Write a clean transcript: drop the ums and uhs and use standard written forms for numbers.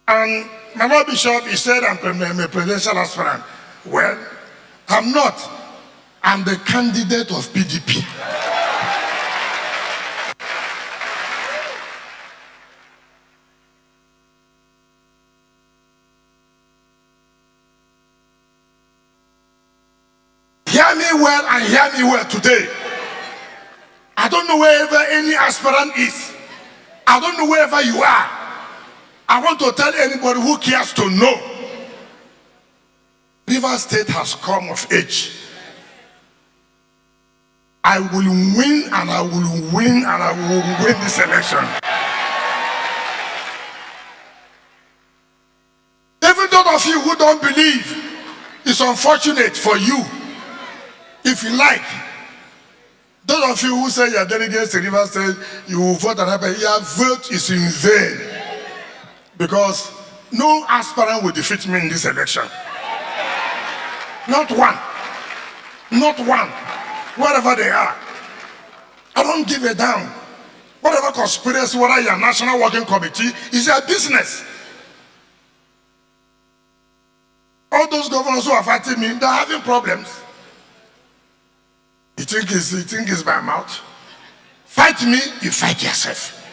And my Lord Bishop, he said I'm a presidential aspirant. Well, I'm not. I'm the candidate of PDP. Hear me well and hear me well today. I don't know wherever any aspirant is. I don't know wherever you are. I want to tell anybody who cares to know. Rivers State has come of age. I will win and I will win and I will win this election. Even those of you who don't believe, it's unfortunate for you. If you like, those of you who say you are delegates to Rivers State, you will vote and happen, your vote is in vain. Because no aspirant will defeat me in this election. Not one. Not one. Wherever they are. I don't give a damn. Whatever conspiracy, whether you're a national working committee, is your business. All those governors who are fighting me, they're having problems. You think it's by mouth? Fight me, you fight yourself.